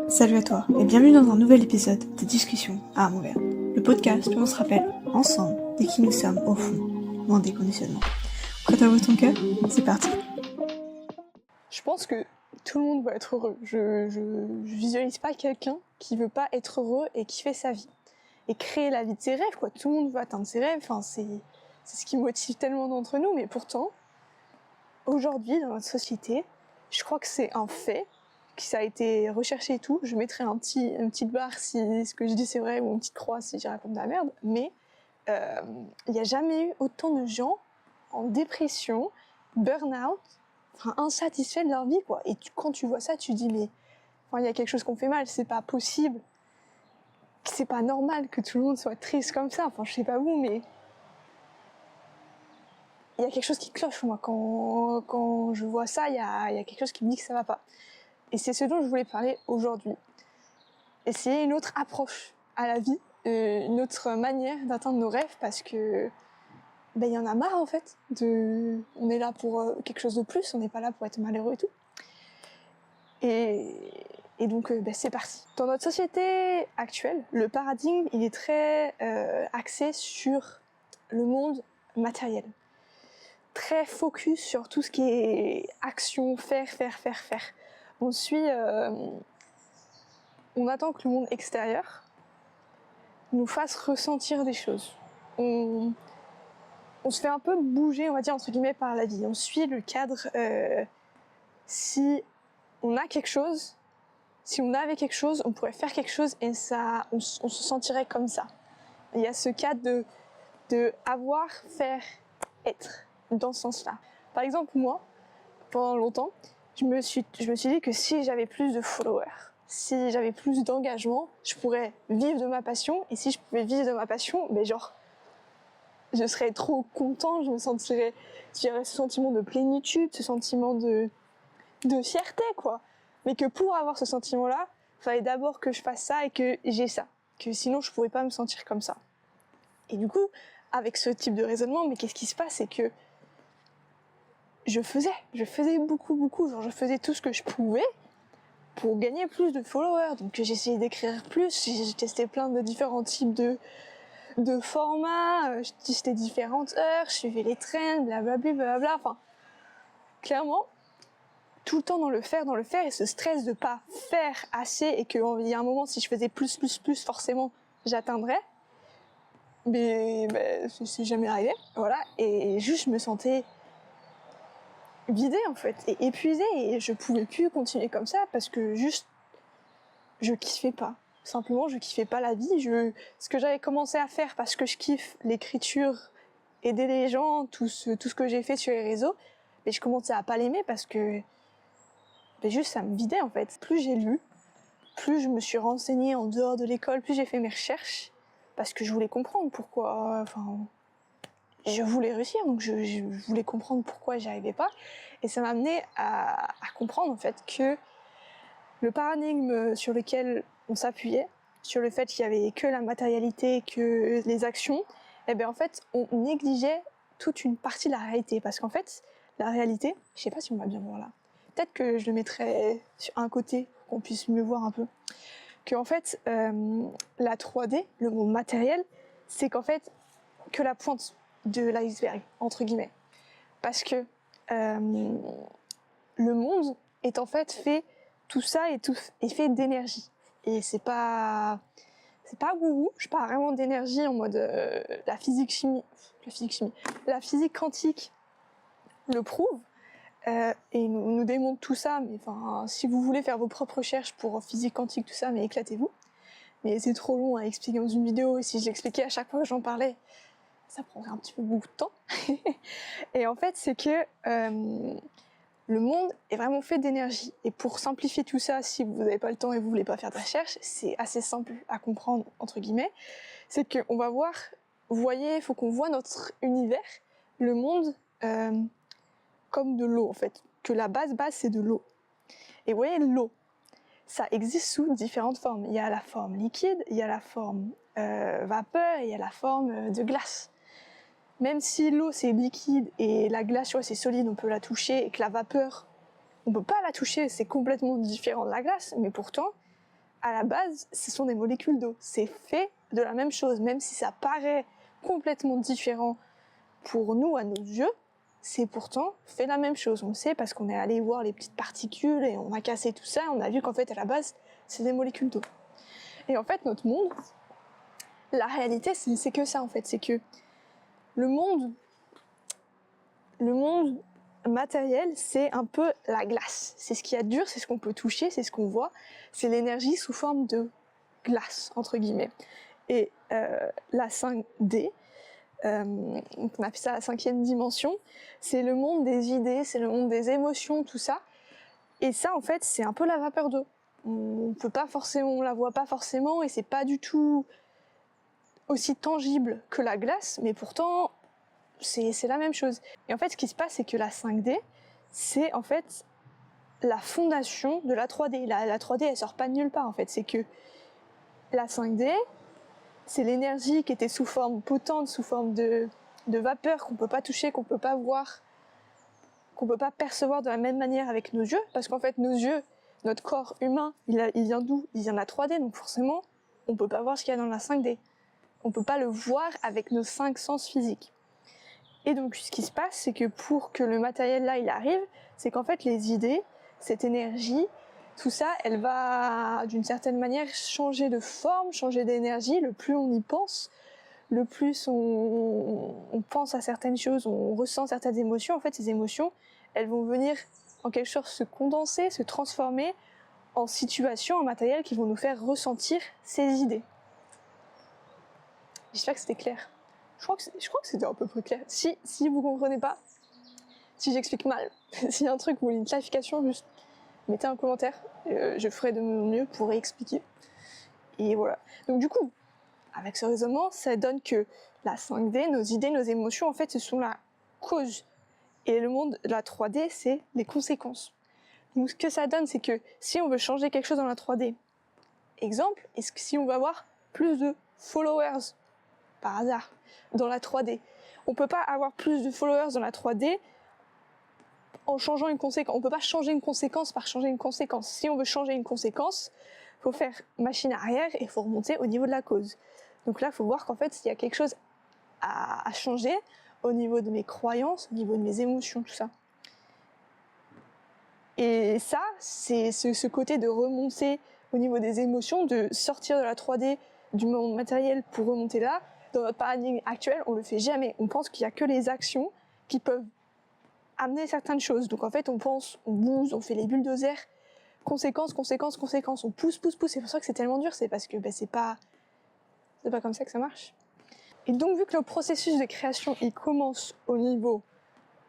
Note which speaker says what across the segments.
Speaker 1: Salut à toi et bienvenue dans un nouvel épisode de Discussions à Montréal, le podcast où on se rappelle ensemble de qui nous sommes au fond, loin des conditionnements. Quand ouvre ton cœur, c'est parti.
Speaker 2: Je pense que tout le monde veut être heureux. Je visualise pas quelqu'un qui veut pas être heureux et qui fait sa vie. Et créer la vie de ses rêves, quoi. Tout le monde veut atteindre ses rêves, enfin, c'est ce qui motive tellement d'entre nous, mais pourtant, aujourd'hui, dans notre société, je crois que c'est un fait, que ça a été recherché et tout. Je mettrai une petite barre si ce que je dis c'est vrai, ou une petite croix si je raconte de la merde, mais il n'y a jamais eu autant de gens en dépression, burn-out, insatisfaits de leur vie, quoi. Et quand tu vois ça, tu dis, mais il y a quelque chose qu'on fait mal, c'est pas possible, c'est pas normal que tout le monde soit triste comme ça. Enfin, je sais pas vous, mais il y a quelque chose qui cloche, moi. Quand je vois ça, il y a quelque chose qui me dit que ça va pas. Et c'est ce dont je voulais parler aujourd'hui. Essayer une autre approche à la vie, une autre manière d'atteindre nos rêves, parce que il y en a marre en fait. On est là pour quelque chose de plus, on n'est pas là pour être malheureux et tout. Et donc c'est parti. Dans notre société actuelle, le paradigme il est très axé sur le monde matériel. Très focus sur tout ce qui est action, faire. On attend que le monde extérieur nous fasse ressentir des choses. On se fait un peu bouger, on va dire, entre guillemets, par la vie. On suit le cadre. Si on a quelque chose, si on avait quelque chose, on pourrait faire quelque chose et ça, on se sentirait comme ça. Il y a ce cadre de avoir, faire, être, dans ce sens-là. Par exemple, moi, pendant longtemps, je me suis dit que si j'avais plus de followers, si j'avais plus d'engagement, je pourrais vivre de ma passion. Et si je pouvais vivre de ma passion, je serais trop content, j'aurais ce sentiment de plénitude, ce sentiment de fierté, quoi. Mais que pour avoir ce sentiment-là, il fallait d'abord que je fasse ça et que j'ai ça. Que sinon, je pourrais pas me sentir comme ça. Et du coup, avec ce type de raisonnement, mais qu'est-ce qui se passe, c'est que je faisais beaucoup, genre je faisais tout ce que je pouvais pour gagner plus de followers. Donc j'essayais d'écrire plus, j'ai testé plein de différents types de formats, je testais différentes heures, je suivais les trends, blablabla. Enfin, clairement, tout le temps dans le faire, et ce stress de pas faire assez, et qu'il y a un moment, si je faisais plus, forcément, j'atteindrais. Mais c'est jamais arrivé, voilà. Et juste, je me sentais vidée, en fait, et épuisée, et je pouvais plus continuer comme ça, parce que juste, je kiffais pas. Simplement, je kiffais pas la vie. Ce que j'avais commencé à faire parce que je kiffe l'écriture, aider les gens, tout ce que j'ai fait sur les réseaux, mais je commençais à pas l'aimer parce que juste ça me vidait, en fait. Plus j'ai lu, plus je me suis renseignée en dehors de l'école, plus j'ai fait mes recherches, parce que je voulais comprendre pourquoi, je voulais réussir, donc je voulais comprendre pourquoi j'y arrivais pas, et ça m'a amené à comprendre, en fait, que le paradigme sur lequel on s'appuyait, sur le fait qu'il y avait que la matérialité, que les actions, en fait, on négligeait toute une partie de la réalité. Parce qu'en fait, la réalité, je sais pas si on va bien voir là, peut-être que je le mettrai sur un côté pour qu'on puisse mieux voir un peu, qu'en fait, la 3D, le monde matériel, c'est qu'en fait, que la pointe de l'iceberg, entre guillemets. Parce que le monde est en fait fait, tout ça est fait d'énergie. Et c'est pas wouhou, je parle vraiment d'énergie en mode la physique quantique le prouve, et nous démontre tout ça. Mais si vous voulez faire vos propres recherches pour physique quantique, tout ça, mais éclatez-vous. Mais c'est trop long à expliquer dans une vidéo, et si je l'expliquais à chaque fois que j'en parlais, ça prendrait un petit peu beaucoup de temps. Et en fait, c'est que le monde est vraiment fait d'énergie. Et pour simplifier tout ça, si vous n'avez pas le temps et vous voulez pas faire de recherche, c'est assez simple à comprendre, entre guillemets. C'est qu'on va voir, vous voyez, il faut qu'on voit notre univers, le monde, comme de l'eau, en fait. Que la base, c'est de l'eau. Et vous voyez, l'eau, ça existe sous différentes formes. Il y a la forme liquide, il y a la forme vapeur, et il y a la forme de glace. Même si l'eau c'est liquide et la glace c'est solide, on peut la toucher, et que la vapeur, on peut pas la toucher, c'est complètement différent de la glace, mais pourtant, à la base, ce sont des molécules d'eau. C'est fait de la même chose, même si ça paraît complètement différent pour nous, à nos yeux, c'est pourtant fait la même chose. On le sait parce qu'on est allé voir les petites particules et on a cassé tout ça, on a vu qu'en fait, à la base, c'est des molécules d'eau. Et en fait, notre monde, la réalité, c'est que ça, en fait. C'est que le monde matériel, c'est un peu la glace. C'est ce qu'il y a de dur, c'est ce qu'on peut toucher, c'est ce qu'on voit. C'est l'énergie sous forme de glace, entre guillemets. Et la 5D, on appelle ça la 5e dimension, c'est le monde des idées, c'est le monde des émotions, tout ça. Et ça, en fait, c'est un peu la vapeur d'eau. On peut pas forcément, on la voit pas forcément, et c'est pas du tout aussi tangible que la glace, mais pourtant, c'est la même chose. Et en fait, ce qui se passe, c'est que la 5D, c'est en fait la fondation de la 3D. La 3D, elle sort pas de nulle part, en fait. C'est que la 5D, c'est l'énergie qui était sous forme potente, sous forme de vapeur qu'on peut pas toucher, qu'on peut pas voir, qu'on peut pas percevoir de la même manière avec nos yeux, parce qu'en fait, nos yeux, notre corps humain, il vient d'où? Il vient de la 3D, donc forcément, on peut pas voir ce qu'il y a dans la 5D. On peut pas le voir avec nos 5 sens physiques. Et donc, ce qui se passe, c'est que pour que le matériel là, il arrive, c'est qu'en fait, les idées, cette énergie, tout ça, elle va, d'une certaine manière, changer de forme, changer d'énergie. Le plus on y pense, le plus on pense à certaines choses, on ressent certaines émotions. En fait, ces émotions, elles vont venir, en quelque sorte, se condenser, se transformer en situations, en matériel qui vont nous faire ressentir ces idées. J'espère que c'était clair. Je crois que c'était à peu près clair. Si vous comprenez pas, si j'explique mal, s'il y a un truc, vous voulez une clarification, juste mettez un commentaire. Je ferai de mon mieux pour réexpliquer. Et voilà. Donc du coup, avec ce raisonnement, ça donne que la 5D, nos idées, nos émotions, en fait, ce sont la cause. Et le monde de la 3D, c'est les conséquences. Donc ce que ça donne, c'est que si on veut changer quelque chose dans la 3D, exemple, est-ce que si on veut avoir plus de followers, par hasard, dans la 3D. On peut pas avoir plus de followers dans la 3D en changeant une conséquence. On peut pas changer une conséquence par changer une conséquence. Si on veut changer une conséquence, faut faire machine arrière et faut remonter au niveau de la cause. Donc là, faut voir qu'en fait, il y a quelque chose à changer au niveau de mes croyances, au niveau de mes émotions, tout ça. Et ça, c'est ce côté de remonter au niveau des émotions, de sortir de la 3D, du monde matériel pour remonter là. Dans notre paradigme actuel, on le fait jamais. On pense qu'il y a que les actions qui peuvent amener certaines choses. Donc en fait, on pense, on bouge, on fait les bulldozers. Conséquence. On pousse. C'est pour ça que c'est tellement dur. C'est parce que c'est pas comme ça que ça marche. Et donc, vu que le processus de création, il commence au niveau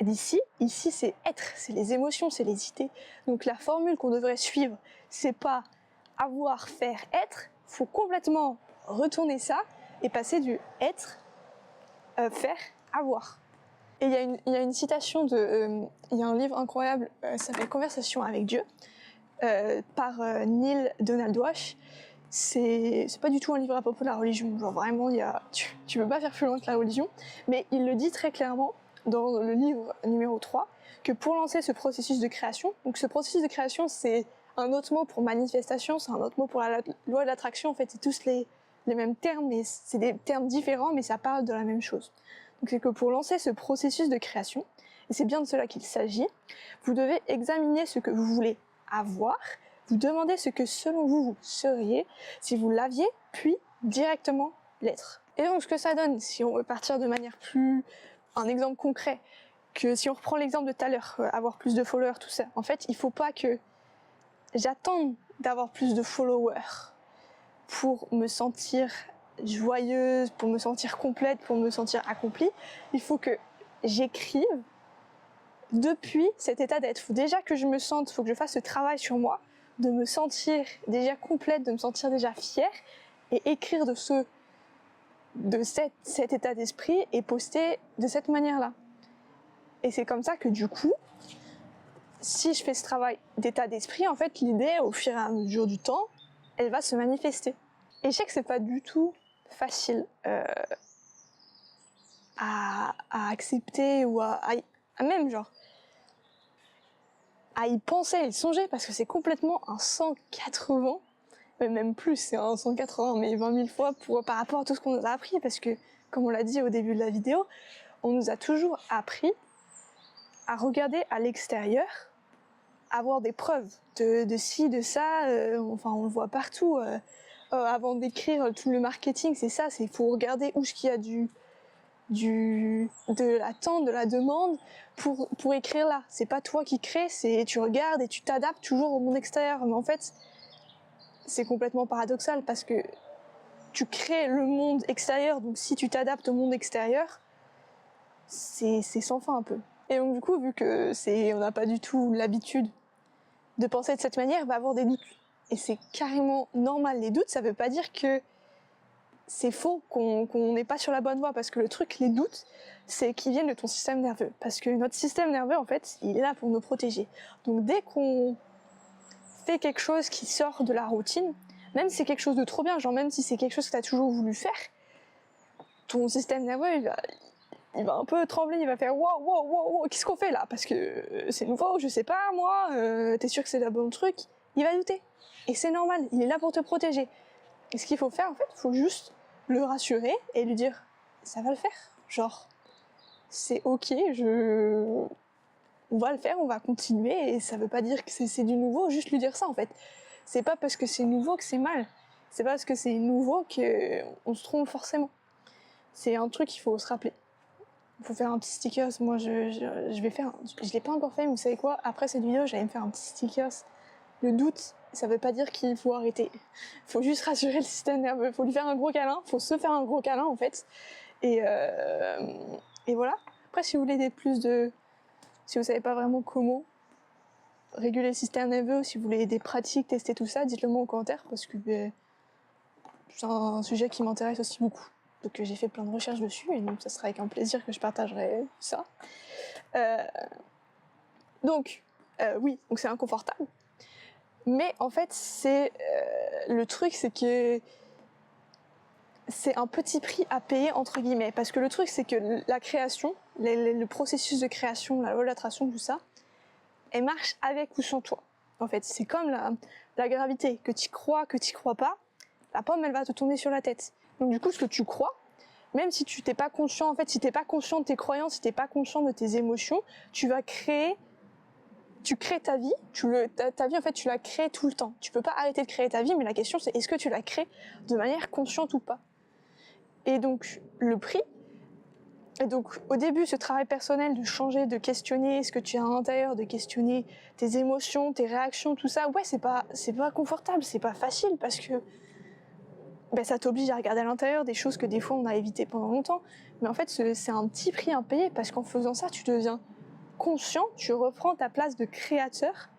Speaker 2: d'ici, ici c'est être, c'est les émotions, c'est les idées. Donc la formule qu'on devrait suivre, c'est pas avoir, faire, être. Faut complètement retourner ça et passer du être, faire, avoir. Et il y a une citation il y a un livre incroyable, ça s'appelle Conversation avec Dieu, par Neil Donald Walsh. C'est pas du tout un livre à propos de la religion, genre vraiment tu peux pas faire plus loin que la religion, mais il le dit très clairement dans le livre numéro 3, que pour lancer ce processus de création, donc ce processus de création, c'est un autre mot pour manifestation, c'est un autre mot pour la loi de l'attraction, en fait, c'est tous les mêmes termes, mais c'est des termes différents, mais ça parle de la même chose. Donc c'est que pour lancer ce processus de création, et c'est bien de cela qu'il s'agit, vous devez examiner ce que vous voulez avoir, vous demandez ce que selon vous seriez, si vous l'aviez, puis directement l'être. Et donc ce que ça donne, si on veut partir de manière plus... un exemple concret, que si on reprend l'exemple de tout à l'heure, avoir plus de followers, tout ça, en fait, il faut pas que j'attende d'avoir plus de followers pour me sentir joyeuse, pour me sentir complète, pour me sentir accomplie. Il faut que j'écrive depuis cet état d'être. Il faut déjà que je me sente, il faut que je fasse ce travail sur moi, de me sentir déjà complète, de me sentir déjà fière, et écrire de cet état d'esprit et poster de cette manière-là. Et c'est comme ça que du coup, si je fais ce travail d'état d'esprit, en fait, l'idée, au fur et à mesure du temps, elle va se manifester. Et je sais que c'est pas du tout facile à accepter ou à même genre. à y penser, à y songer, parce que c'est complètement un 180, mais même plus, c'est un 180, mais 20 000 fois par rapport à tout ce qu'on nous a appris, parce que, comme on l'a dit au début de la vidéo, on nous a toujours appris à regarder à l'extérieur, avoir des preuves de ci, de ça, enfin on le voit partout. Avant d'écrire tout le marketing, c'est ça, c'est faut regarder où est-ce qu'il y a de l'attente, de la demande pour écrire là. C'est pas toi qui crée, c'est tu regardes et tu t'adaptes toujours au monde extérieur. Mais en fait, c'est complètement paradoxal parce que tu crées le monde extérieur, donc si tu t'adaptes au monde extérieur, c'est sans fin un peu. Et donc du coup, vu que on n'a pas du tout l'habitude de penser de cette manière, on va avoir des doutes. Et c'est carrément normal. Les doutes, ça veut pas dire que c'est faux, qu'on n'est pas sur la bonne voie, parce que le truc, les doutes, c'est qu'ils viennent de ton système nerveux. Parce que notre système nerveux, en fait, il est là pour nous protéger. Donc dès qu'on fait quelque chose qui sort de la routine, même si c'est quelque chose de trop bien, genre même si c'est quelque chose que tu as toujours voulu faire, ton système nerveux, il va un peu trembler, il va faire wow, qu'est-ce qu'on fait là? Parce que c'est nouveau, je sais pas, moi, t'es sûr que c'est le bon truc? Il va douter. Et c'est normal, il est là pour te protéger. Et ce qu'il faut faire, en fait, il faut juste le rassurer et lui dire ça va le faire. Genre, c'est ok, on va le faire, on va continuer, et ça veut pas dire que c'est du nouveau, juste lui dire ça en fait. C'est pas parce que c'est nouveau que c'est mal. C'est pas parce que c'est nouveau qu'on se trompe forcément. C'est un truc qu'il faut se rappeler. Il faut faire un petit stickers. Moi, je vais faire. Je l'ai pas encore fait, mais vous savez quoi? Après cette vidéo, j'allais me faire un petit stickers. Le doute, ça veut pas dire qu'il faut arrêter. Faut juste rassurer le système nerveux. Faut lui faire un gros câlin. Faut se faire un gros câlin en fait. Et voilà. Après, si vous voulez si vous savez pas vraiment comment réguler le système nerveux, si vous voulez des pratiques, tester tout ça, dites-le moi en commentaire parce que c'est un sujet qui m'intéresse aussi beaucoup. Donc j'ai fait plein de recherches dessus et donc ça sera avec un plaisir que je partagerai ça. Donc c'est inconfortable. Mais en fait, le truc, c'est que c'est un petit prix à payer entre guillemets, parce que le truc, c'est que la création, le processus de création, la loi de l'attraction, tout ça, elle marche avec ou sans toi. En fait, c'est comme la gravité, que tu crois pas, la pomme, elle va te tomber sur la tête. Donc du coup, ce que tu crois, même si tu t'es pas conscient, en fait, si t'es pas conscient de tes croyances, si t'es pas conscient de tes émotions, tu crées ta vie, ta vie en fait tu la crées tout le temps. Tu peux pas arrêter de créer ta vie, mais la question c'est est-ce que tu la crées de manière consciente ou pas. Et donc le prix, et donc au début ce travail personnel de changer, de questionner ce que tu as à l'intérieur, de questionner tes émotions, tes réactions, tout ça, ouais c'est pas confortable, c'est pas facile parce que ça t'oblige à regarder à l'intérieur des choses que des fois on a évitées pendant longtemps. Mais en fait c'est un petit prix à payer parce qu'en faisant ça tu deviens conscient, tu reprends ta place de créateur,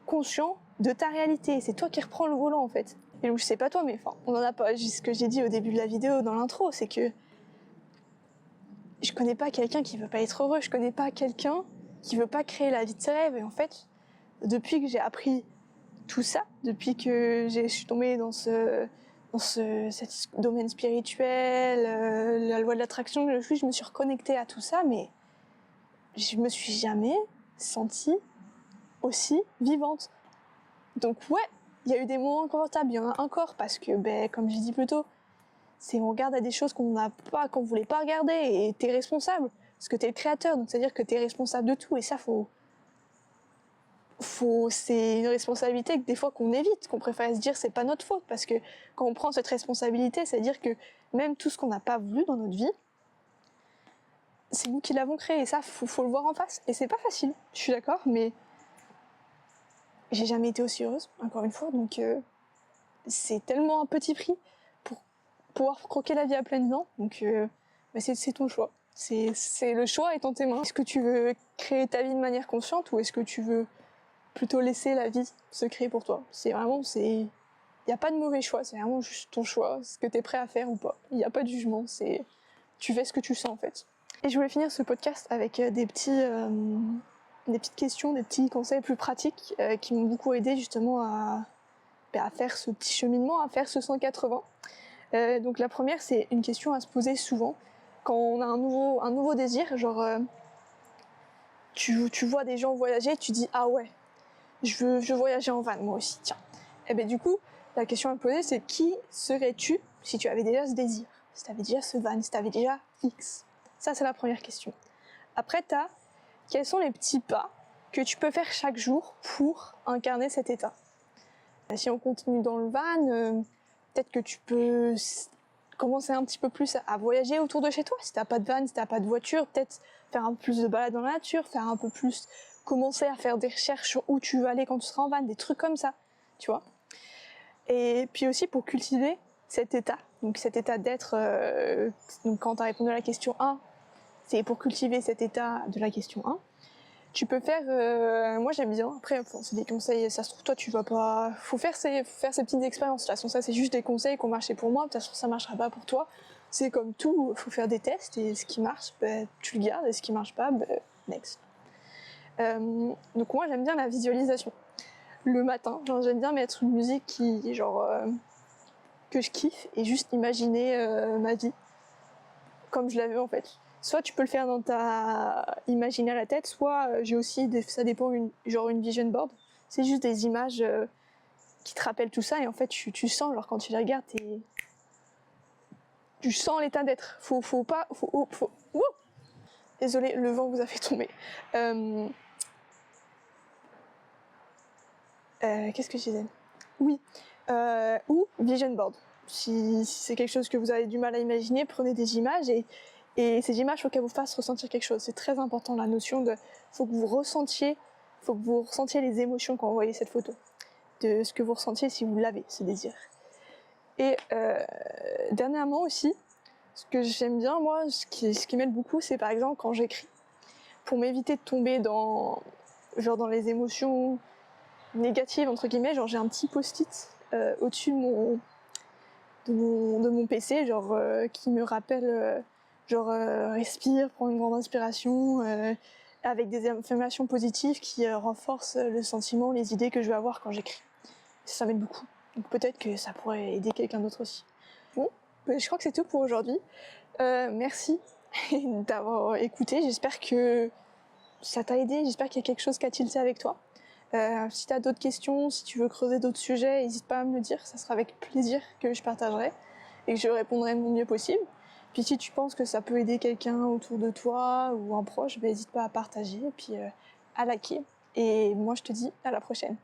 Speaker 2: conscient de ta réalité. C'est toi qui reprends le volant en fait. Et donc je sais pas toi, mais enfin, on en a pas. Ce que j'ai dit au début de la vidéo dans l'intro, c'est que je connais pas quelqu'un qui veut pas être heureux. Je connais pas quelqu'un qui veut pas créer la vie de ses rêves. Et en fait, depuis que j'ai appris tout ça, depuis que je suis tombée dans ce domaine spirituel, la loi de l'attraction, je me suis reconnectée à tout ça, mais je me suis jamais sentie aussi vivante. Donc ouais, il y a eu des moments inconfortables, il y en a encore parce que, comme j'ai dit plus tôt, on regarde à des choses qu'on voulait pas regarder et t'es responsable parce que t'es le créateur, donc c'est-à-dire que t'es responsable de tout et ça c'est une responsabilité que des fois qu'on évite, qu'on préfère se dire c'est pas notre faute parce que quand on prend cette responsabilité, c'est-à-dire que même tout ce qu'on n'a pas voulu dans notre vie, c'est nous qui l'avons créé et ça faut le voir en face et c'est pas facile, je suis d'accord, mais j'ai jamais été aussi heureuse, encore une fois, donc c'est tellement un petit prix pour pouvoir croquer la vie à pleines dents, donc c'est ton choix. C'est le choix est dans tes mains. Est-ce que tu veux créer ta vie de manière consciente ou est-ce que tu veux plutôt laisser la vie se créer pour toi? Il n'y a pas de mauvais choix, c'est vraiment juste ton choix, ce que t'es prêt à faire ou pas. Il n'y a pas de jugement, tu fais ce que tu sens en fait. Et je voulais finir ce podcast avec des petites questions, des petits conseils plus pratiques qui m'ont beaucoup aidé justement à faire ce petit cheminement, à faire ce 180. Donc la première, c'est une question à se poser souvent quand on a un nouveau désir, genre tu vois des gens voyager, tu dis ah ouais, je veux voyager en van moi aussi, tiens. Et ben du coup, la question à me poser, c'est qui serais-tu si tu avais déjà ce désir, si tu avais déjà ce van, si tu avais déjà X. Ça, c'est la première question. Après, quels sont les petits pas que tu peux faire chaque jour pour incarner cet état. Si on continue dans le van, peut-être que tu peux commencer un petit peu plus à voyager autour de chez toi. Si t'as pas de van, si t'as pas de voiture, peut-être faire un peu plus de balades dans la nature, faire un peu plus, commencer à faire des recherches sur où tu veux aller quand tu seras en van, des trucs comme ça, tu vois. Et puis aussi pour cultiver cet état, donc cet état d'être, donc quand tu as répondu à la question 1, c'est pour cultiver cet état de la question 1. Tu peux faire, moi j'aime bien, après c'est des conseils, ça se trouve toi tu vas pas, faut faire ces petites expériences, de toute façon ça c'est juste des conseils qui ont marché pour moi, de toute façon ça marchera pas pour toi, c'est comme tout, faut faire des tests et ce qui marche, tu le gardes et ce qui marche pas, next. Donc moi j'aime bien la visualisation. Le matin, j'aime bien mettre une musique que je kiffe et juste imaginer ma vie comme je la veux en fait. Soit tu peux le faire dans ta imaginer à la tête, soit j'ai aussi, ça dépend, une vision board. C'est juste des images qui te rappellent tout ça et en fait tu sens, alors quand tu les regardes, tu sens l'état d'être. Faut pas... Wouh, désolée, le vent vous a fait tomber. Qu'est-ce que je disais? Oui, ou vision board. Si c'est quelque chose que vous avez du mal à imaginer, prenez des images et ces images, faut qu'elles vous fassent ressentir quelque chose. C'est très important, la notion de, faut que vous ressentiez les émotions quand vous voyez cette photo, de ce que vous ressentiez si vous l'avez, ce désir. Et dernièrement aussi, ce que j'aime bien moi, ce qui m'aide beaucoup, c'est par exemple quand j'écris, pour m'éviter de tomber dans les émotions négatives entre guillemets, j'ai un petit post-it au-dessus de mon PC, qui me rappelle respire, prends une grande inspiration, avec des affirmations positives qui renforcent le sentiment, les idées que je vais avoir quand j'écris. Ça m'aide beaucoup. Donc peut-être que ça pourrait aider quelqu'un d'autre aussi. Bon, je crois que c'est tout pour aujourd'hui. Merci d'avoir écouté. J'espère que ça t'a aidé. J'espère qu'il y a quelque chose qui a tilté avec toi. Si tu as d'autres questions, si tu veux creuser d'autres sujets, n'hésite pas à me le dire. Ça sera avec plaisir que je partagerai et que je répondrai de mon mieux possible. Puis si tu penses que ça peut aider quelqu'un autour de toi ou un proche, n'hésite pas à partager et puis à liker. Et moi je te dis à la prochaine.